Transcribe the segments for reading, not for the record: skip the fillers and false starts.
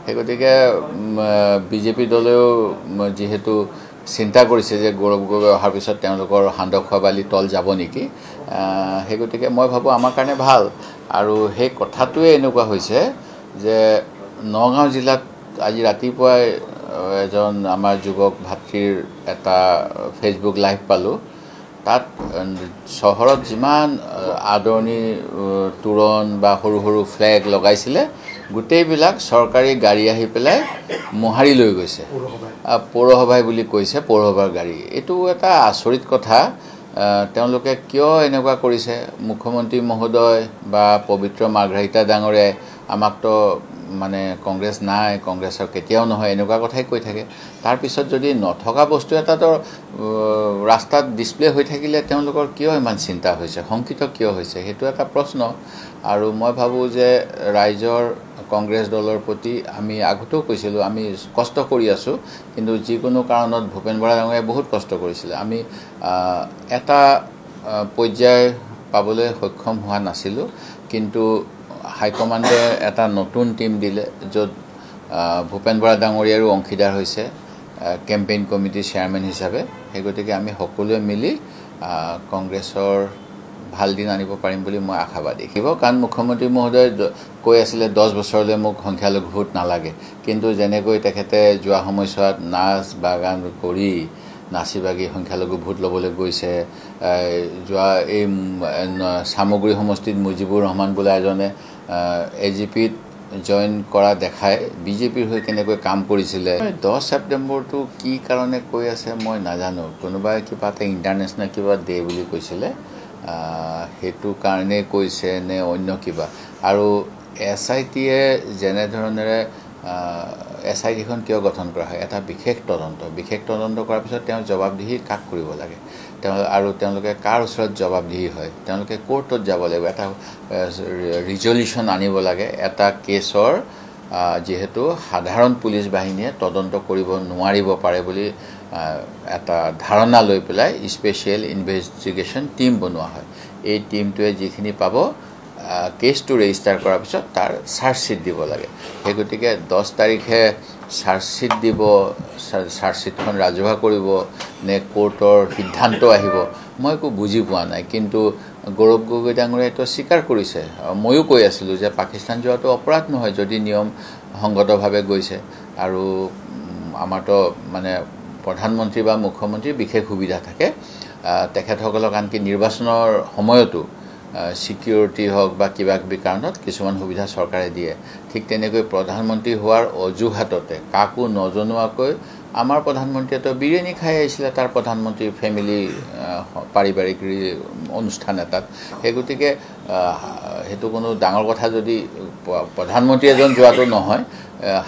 সেই গতিকে বিজেপি দলেও যেহেতু চিন্তা কৰিছে যে গৌৰৱ গগৈ অহাৰ পিছত তেওঁলোকৰ সান্দহ খোৱা বালি তল যাব নেকি, সেই গতিকে মই ভাবোঁ আমাৰ কাৰণে ভাল। আৰু সেই কথাটোৱে এনেকুৱা হৈছে যে নগাঁও জিলাত আজি ৰাতিপুৱাই এজন আমাৰ যুৱক ভাতৃৰ এটা ফেচবুক লাইভ পালোঁ। তাত চহৰত যিমান আদৰণি তোৰণ বা সৰু সৰু ফ্লেগ লগাইছিলে গোটেইবিলাক চৰকাৰী গাড়ী আহি পেলাই মোহাৰি লৈ গৈছে। পৌৰসভাই বুলি কৈছে, পৌৰসভাৰ গাড়ী। এইটো এটা আচৰিত কথা। তেওঁলোকে কিয় এনেকুৱা কৰিছে? মুখ্যমন্ত্ৰী মহোদয় বা পবিত্ৰ মাৰ্ঘাৰিটা ডাঙৰে আমাকতো মানে কংগ্ৰেছ নাই, কংগ্ৰেছৰ কেতিয়াও নহয়, এনেকুৱা কথাই কৈ থাকে। তাৰপিছত যদি নথকা বস্তু এটাতো ৰাস্তাত ডিছপ্লে হৈ থাকিলে তেওঁলোকৰ কিয় ইমান চিন্তা হৈছে, শংকিত কিয় হৈছে, সেইটো এটা প্ৰশ্ন। আৰু মই ভাবোঁ যে ৰাইজৰ কংগ্ৰেছ দলৰ প্ৰতি আমি আগতেও কৈছিলোঁ আমি কষ্ট কৰি আছোঁ, কিন্তু যিকোনো কাৰণত ভূপেন বৰা ডাঙৰীয়াই বহুত কষ্ট কৰিছিলে। আমি এটা পৰ্যায় পাবলৈ সক্ষম হোৱা নাছিলোঁ, কিন্তু হাইকমাণ্ডে এটা নতুন টীম দিলে য'ত ভূপেন বৰা ডাঙৰীয়াৰো অংশীদাৰ হৈছে কেম্পেইন কমিটিৰ চেয়াৰমেন হিচাপে। সেই গতিকে আমি সকলোৱে মিলি কংগ্ৰেছৰ ভাল দিন আনিব পাৰিম বুলি মই আশাবাদী। কাৰণ মুখ্যমন্ত্ৰী মহোদয়ে কৈ আছিলে 10 বছৰলৈ মোক সংখ্যালঘু ভোট নালাগে, কিন্তু যেনেকৈ তেখেতে যোৱা সময়ছোৱাত নাচ বাগান কৰি নাচি বাগি সংখ্যালঘু ভোট ল'বলৈ গৈছে। যোৱা এই চামগুৰি সমষ্টিত মুজিবুৰ ৰহমান বোলা এজনে AGPত জইন কৰা দেখাই বিজেপিৰ হৈ কেনেকৈ কাম কৰিছিলে। 10 ছেপ্টেম্বৰটো কি কাৰণে কৈ আছে মই নাজানো। কোনোবাই কিবা এটা ইণ্টাৰনেশ্যনেল কিবা ডে বুলি কৈছিলে, সেইটো কাৰণেই কৈছে নে অন্য কিবা। আৰু SITয়ে যেনেধৰণেৰে SITখন কিয় গঠন কৰা হয়? এটা বিশেষ তদন্ত কৰাৰ পিছত তেওঁ জবাবদিহি কাক কৰিব লাগে, আৰু তেওঁলোকে কাৰ ওচৰত জবাবদিহি হয়, তেওঁলোকে কোৰ্টত যাব লাগিব, এটা ৰিজলিউশ্যন আনিব লাগে এটা কেছৰ, যিহেতু সাধাৰণ পুলিচ বাহিনীয়ে তদন্ত কৰিব নোৱাৰিব পাৰে বুলি এটা ধাৰণা লৈ পেলাই স্পেচিয়েল ইনভেষ্টিগেশ্যন টীম বনোৱা হয়। এই টীমটোৱে যিখিনি পাব কেছটো ৰেজিষ্টাৰ কৰাৰ পিছত তাৰ চাৰ্জশ্বিট দিব লাগে। সেই গতিকে 10 তাৰিখে চাৰ্জশ্বিট দিব, চাৰ্জশ্বিটখন ৰাজহুৱা কৰিব নে কোৰ্টৰ সিদ্ধান্ত আহিব, মই একো বুজি পোৱা নাই। কিন্তু গৌৰৱ গগৈ ডাঙৰীয়াইতো স্বীকাৰ কৰিছে। ময়ো কৈ আছিলোঁ যে পাকিস্তান যোৱাটো অপৰাধ নহয় যদি নিয়ম সংগতভাৱে গৈছে। আৰু আমাৰতো মানে প্ৰধানমন্ত্ৰী বা মুখ্যমন্ত্ৰীৰ বিশেষ সুবিধা থাকে। তেখেতসকলক আনকি নিৰ্বাচনৰ সময়তো ছিকিউৰিটি হওক বা কিবা কিবি কাৰণত কিছুমান সুবিধা চৰকাৰে দিয়ে। ঠিক তেনেকৈ প্ৰধানমন্ত্ৰী হোৱাৰ অজুহাততে কাকো নজনোৱাকৈ আমাৰ প্ৰধানমন্ত্ৰীয়েতো বিৰিয়ানী খাই আহিছিলে তাৰ প্ৰধানমন্ত্ৰীৰ ফেমিলি পাৰিবাৰিক অনুষ্ঠান এটাত। সেই গতিকে সেইটো কোনো ডাঙৰ কথা যদি প্ৰধানমন্ত্ৰী এজন যোৱাটো নহয়,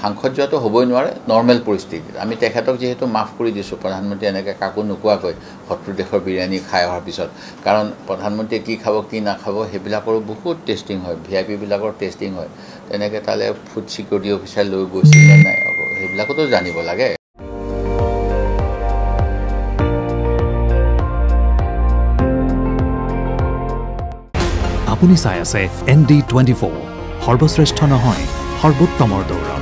সাংসদ যোৱাটো হ'বই নোৱাৰে নৰ্মেল পৰিস্থিতিত। আমি তেখেতক যিহেতু মাফ কৰি দিছোঁ, প্ৰধানমন্ত্ৰী এনেকৈ কাকো নোকোৱাকৈ শত্ৰু দেশৰ বিৰিয়ানী খাই অহাৰ পিছত। কাৰণ প্ৰধানমন্ত্ৰীয়ে কি খাব কি নাখাব সেইবিলাকৰো বহুত টেষ্টিং হয়, VIP বিলাকৰ টেষ্টিং হয়। তেনেকৈ তালৈ ফুড ছিকিউৰিটি অফিচাৰ লৈ গৈছিল নে নাই সেইবিলাকতো জানিব লাগে। আপুনি চাই আছে ND24, সৰ্বশ্ৰেষ্ঠ নহয় সৰ্বোত্তমৰ দৌৰ।